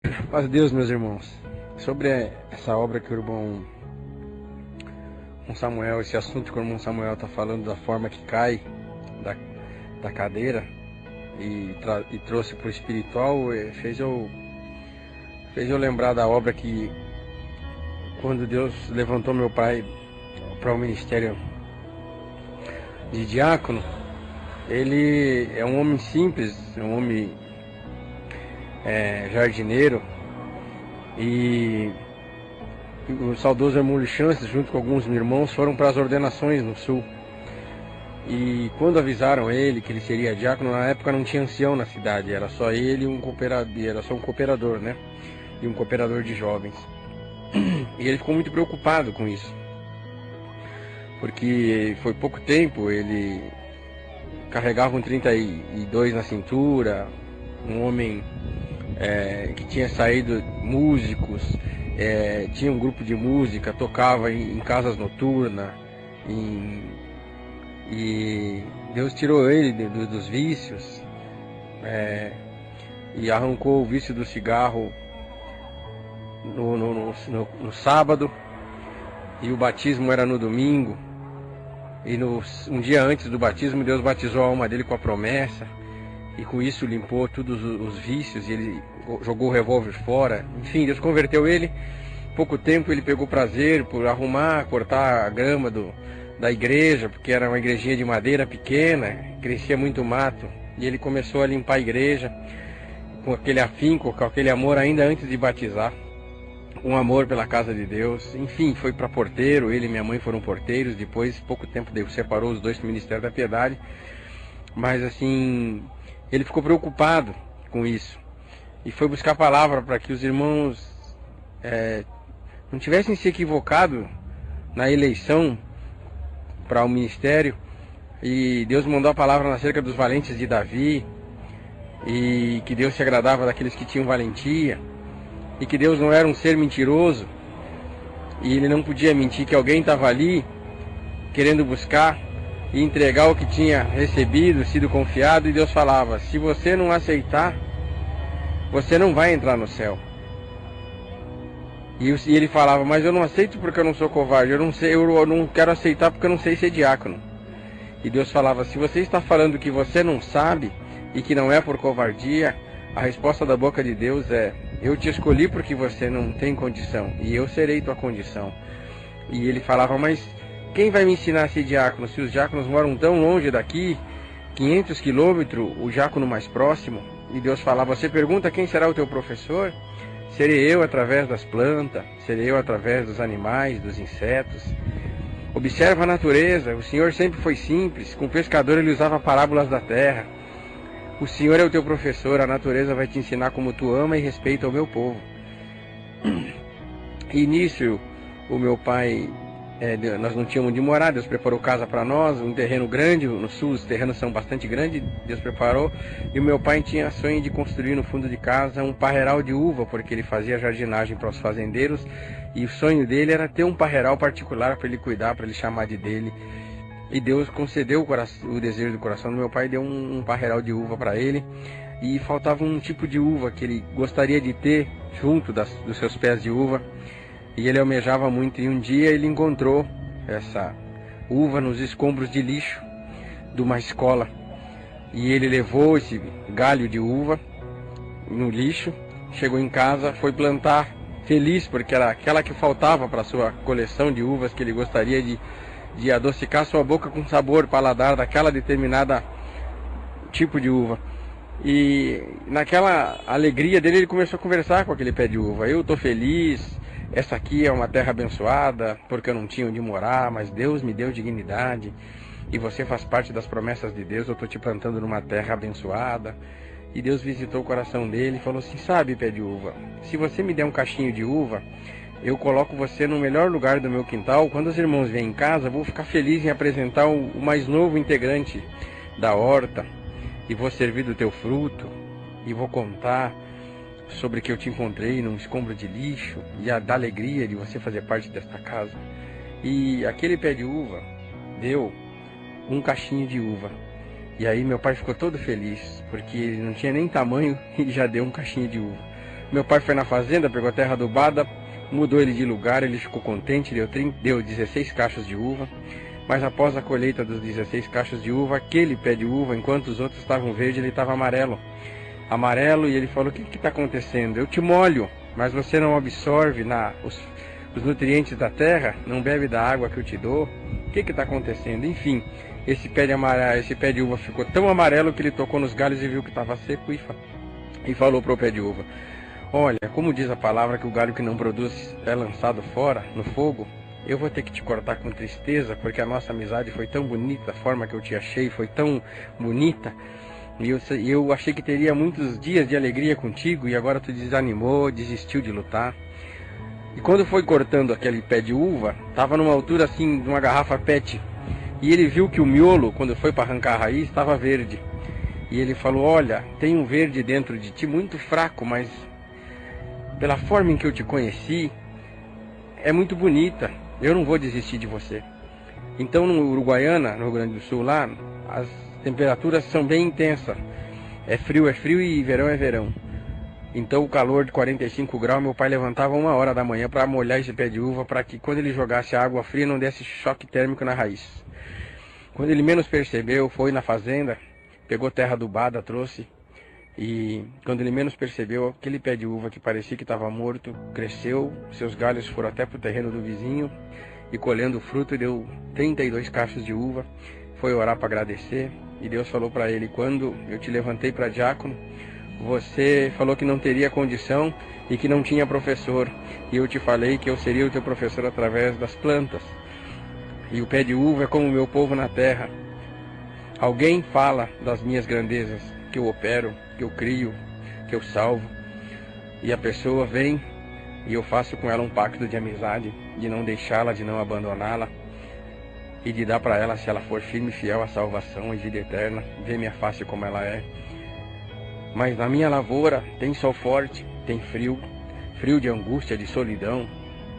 Paz de Deus, meus irmãos. Sobre essa obra que o irmão Samuel, esse assunto que o irmão Samuel está falando, da forma que cai da, da cadeira e trouxe para o espiritual, fez eu lembrar da obra que, quando Deus levantou meu pai para o ministério de diácono, ele é um homem simples, é um homem jardineiro, e o saudoso irmão Lichances, junto com alguns irmãos, foram para as ordenações no sul. E quando avisaram ele que ele seria diácono, na época não tinha ancião na cidade, era só ele e era só um cooperador, né? E um cooperador de jovens. E ele ficou muito preocupado com isso, porque foi pouco tempo, ele carregava um 32 na cintura, um homem que tinha saído músicos, tinha um grupo de música, tocava em casas noturnas, e Deus tirou ele dos vícios, e arrancou o vício do cigarro no sábado, e o batismo era no domingo, e um dia antes do batismo Deus batizou a alma dele com a promessa, e com isso limpou todos os vícios, e ele jogou o revólver fora. Enfim, Deus converteu ele. Pouco tempo ele pegou prazer por arrumar, cortar a grama da igreja, porque era uma igrejinha de madeira pequena, crescia muito mato, e ele começou a limpar a igreja com aquele afinco, com aquele amor ainda antes de batizar, um amor pela casa de Deus. Enfim, foi para porteiro, ele e minha mãe foram porteiros. Depois, pouco tempo, Deus separou os dois do Ministério da Piedade, mas assim, ele ficou preocupado com isso e foi buscar a palavra para que os irmãos não tivessem se equivocado na eleição para o ministério. E Deus mandou a palavra acerca dos valentes de Davi, e que Deus se agradava daqueles que tinham valentia, e que Deus não era um ser mentiroso, e ele não podia mentir, que alguém estava ali querendo buscar e entregar o que tinha recebido, sido confiado. E Deus falava: se você não aceitar, você não vai entrar no céu. E ele falava: mas eu não aceito porque eu não sou covarde, eu não quero aceitar porque eu não sei ser diácono. E Deus falava: se você está falando que você não sabe e que não é por covardia, a resposta da boca de Deus é: eu te escolhi porque você não tem condição, e eu serei tua condição. E ele falava: mas quem vai me ensinar a ser diácono, se os diáconos moram tão longe daqui, 500 quilômetros, o diácono mais próximo? E Deus falava: você pergunta quem será o teu professor? Serei eu através das plantas, serei eu através dos animais, dos insetos. Observa a natureza, o Senhor sempre foi simples, com o pescador ele usava parábolas da terra. O Senhor é o teu professor, a natureza vai te ensinar como tu ama e respeita o meu povo. E nisso, o meu pai, nós não tínhamos onde morar, Deus preparou casa para nós, um terreno grande, no sul os terrenos são bastante grandes, Deus preparou, e o meu pai tinha sonho de construir no fundo de casa um parreiral de uva, porque ele fazia jardinagem para os fazendeiros, e o sonho dele era ter um parreiral particular para ele cuidar, para ele chamar de dele. E Deus concedeu o desejo do coração do meu pai, deu um parreiral de uva para ele, e faltava um tipo de uva que ele gostaria de ter junto dos seus pés de uva, e ele almejava muito. E um dia ele encontrou essa uva nos escombros de lixo de uma escola, e ele levou esse galho de uva no lixo, chegou em casa, foi plantar feliz, porque era aquela que faltava para a sua coleção de uvas que ele gostaria de adocicar sua boca com sabor, paladar daquela determinada tipo de uva. E naquela alegria dele, ele começou a conversar com aquele pé de uva: eu estou feliz, essa aqui é uma terra abençoada, porque eu não tinha onde morar, mas Deus me deu dignidade, e você faz parte das promessas de Deus, eu estou te plantando numa terra abençoada. E Deus visitou o coração dele e falou assim: sabe, pé de uva, se você me der um cachinho de uva, eu coloco você no melhor lugar do meu quintal. Quando os irmãos vêm em casa, vou ficar feliz em apresentar o mais novo integrante da horta, e vou servir do teu fruto, e vou contar sobre que eu te encontrei num escombro de lixo, e da alegria de você fazer parte desta casa. E aquele pé de uva deu um cachinho de uva. E aí meu pai ficou todo feliz, porque ele não tinha nem tamanho e já deu um cachinho de uva. Meu pai foi na fazenda, pegou a terra adubada, mudou ele de lugar, ele ficou contente, deu 16 cachos de uva. Mas após a colheita dos 16 cachos de uva, aquele pé de uva, enquanto os outros estavam verdes, ele estava amarelo. Amarelo, e ele falou: o que está acontecendo? Eu te molho, mas você não absorve os nutrientes da terra, não bebe da água que eu te dou. O que está acontecendo? Enfim, esse pé de uva ficou tão amarelo que ele tocou nos galhos e viu que estava seco e falou para o pé de uva: olha, como diz a palavra que o galho que não produz é lançado fora, no fogo, eu vou ter que te cortar com tristeza, porque a nossa amizade foi tão bonita, a forma que eu te achei foi tão bonita, e eu achei que teria muitos dias de alegria contigo, e agora tu desanimou, desistiu de lutar. E quando foi cortando aquele pé de uva, estava numa altura assim, de uma garrafa PET, e ele viu que o miolo, quando foi para arrancar a raiz, estava verde. E ele falou: olha, tem um verde dentro de ti muito fraco, mas pela forma em que eu te conheci, é muito bonita, eu não vou desistir de você. Então no Uruguaiana, no Rio Grande do Sul, lá, as temperaturas são bem intensas. É frio e verão é verão. Então o calor de 45 graus, meu pai levantava 1h da manhã para molhar esse pé de uva, para que quando ele jogasse a água fria não desse choque térmico na raiz. Quando ele menos percebeu, foi na fazenda, pegou terra adubada, trouxe. E quando ele menos percebeu, aquele pé de uva que parecia que estava morto, cresceu, seus galhos foram até para o terreno do vizinho, e colhendo o fruto deu 32 cachos de uva, foi orar para agradecer, e Deus falou para ele: quando eu te levantei para diácono, você falou que não teria condição e que não tinha professor, e eu te falei que eu seria o teu professor através das plantas. E o pé de uva é como o meu povo na terra. Alguém fala das minhas grandezas, que eu opero, que eu crio, que eu salvo, e a pessoa vem e eu faço com ela um pacto de amizade, de não deixá-la, de não abandoná-la, e de dar para ela, se ela for firme e fiel, a salvação e vida eterna, ver minha face como ela é. Mas na minha lavoura tem sol forte, tem frio, frio de angústia, de solidão,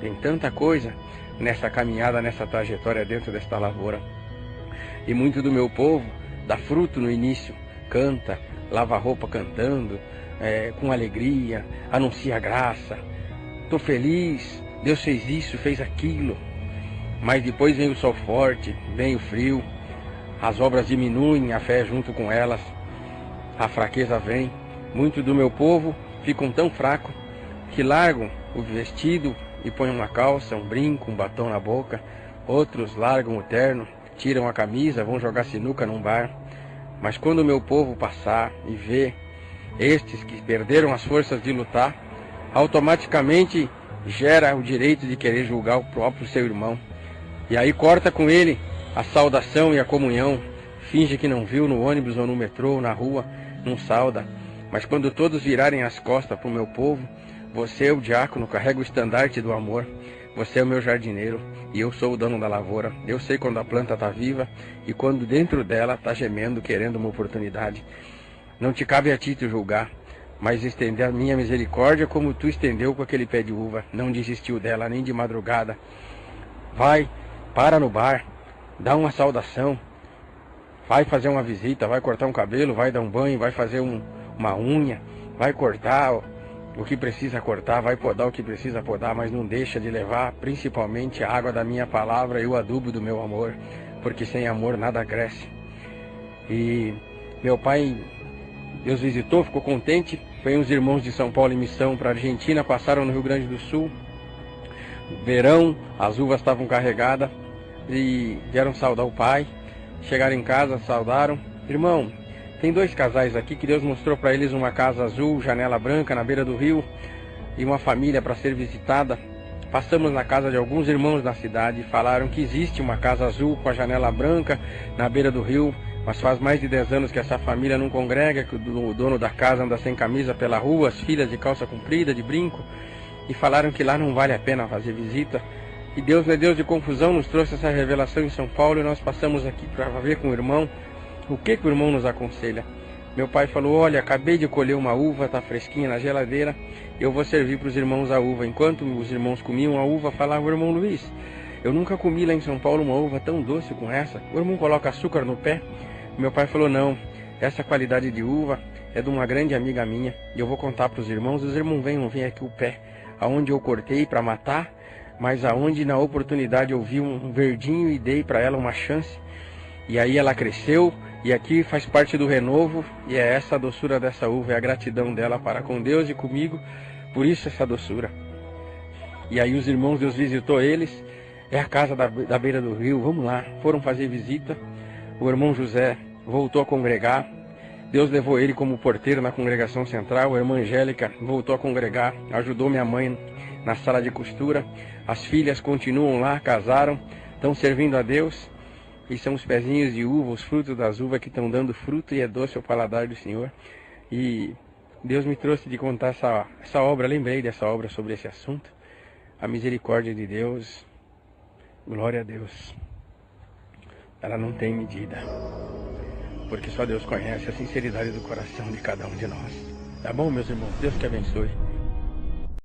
tem tanta coisa nessa caminhada, nessa trajetória dentro desta lavoura. E muito do meu povo dá fruto no início, canta, lava a roupa cantando, com alegria, anuncia a graça. Estou feliz, Deus fez isso, fez aquilo. Mas depois vem o sol forte, vem o frio, as obras diminuem, a fé junto com elas, a fraqueza vem. Muito do meu povo ficam tão fracos que largam o vestido e põem uma calça, um brinco, um batom na boca. Outros largam o terno, tiram a camisa, vão jogar sinuca num bar. Mas quando o meu povo passar e ver estes que perderam as forças de lutar, automaticamente gera o direito de querer julgar o próprio seu irmão. E aí corta com ele a saudação e a comunhão, finge que não viu no ônibus ou no metrô ou na rua, não sauda. Mas quando todos virarem as costas para o meu povo, você, o diácono, carrega o estandarte do amor. Você é o meu jardineiro e eu sou o dono da lavoura. Eu sei quando a planta está viva e quando dentro dela está gemendo, querendo uma oportunidade. Não te cabe a ti te julgar, mas estender a minha misericórdia como tu estendeu com aquele pé de uva. Não desistiu dela nem de madrugada. Vai, para no bar, dá uma saudação, vai fazer uma visita, vai cortar um cabelo, vai dar um banho, vai fazer uma unha, vai cortar o que precisa cortar, vai podar o que precisa podar, mas não deixa de levar principalmente a água da minha palavra e o adubo do meu amor, porque sem amor nada cresce. E meu pai, Deus visitou, ficou contente, veio uns irmãos de São Paulo em missão para a Argentina, passaram no Rio Grande do Sul, verão, as uvas estavam carregadas e vieram saudar o pai, chegaram em casa, saudaram. Irmão, tem 2 casais aqui que Deus mostrou para eles uma casa azul, janela branca na beira do rio e uma família para ser visitada. Passamos na casa de alguns irmãos da cidade e falaram que existe uma casa azul com a janela branca na beira do rio, mas faz mais de 10 anos que essa família não congrega, que o dono da casa anda sem camisa pela rua, as filhas de calça comprida, de brinco, e falaram que lá não vale a pena fazer visita. E Deus não é Deus de confusão, nos trouxe essa revelação em São Paulo e nós passamos aqui para ver com o irmão o que o irmão nos aconselha. Meu pai falou: olha, acabei de colher uma uva, está fresquinha na geladeira, eu vou servir para os irmãos a uva. Enquanto os irmãos comiam a uva, falava o irmão Luiz: eu nunca comi lá em São Paulo uma uva tão doce com essa. O irmão coloca açúcar no pé? Meu pai falou: não, essa qualidade de uva é de uma grande amiga minha. E eu vou contar para os irmãos venham ver aqui o pé, aonde eu cortei para matar, mas aonde na oportunidade eu vi um verdinho e dei para ela uma chance. E aí ela cresceu, e aqui faz parte do renovo, e é essa a doçura dessa uva, é a gratidão dela para com Deus e comigo, por isso essa doçura. E aí os irmãos, Deus visitou eles, é a casa da beira do rio, vamos lá, foram fazer visita. O irmão José voltou a congregar, Deus levou ele como porteiro na congregação central. A irmã Angélica voltou a congregar, ajudou minha mãe na sala de costura. As filhas continuam lá, casaram, estão servindo a Deus. E são os pezinhos de uva, os frutos das uvas que estão dando fruto, e é doce ao paladar do Senhor. E Deus me trouxe de contar essa obra, lembrei dessa obra sobre esse assunto. A misericórdia de Deus, glória a Deus, ela não tem medida, porque só Deus conhece a sinceridade do coração de cada um de nós. Tá bom, meus irmãos? Deus te abençoe.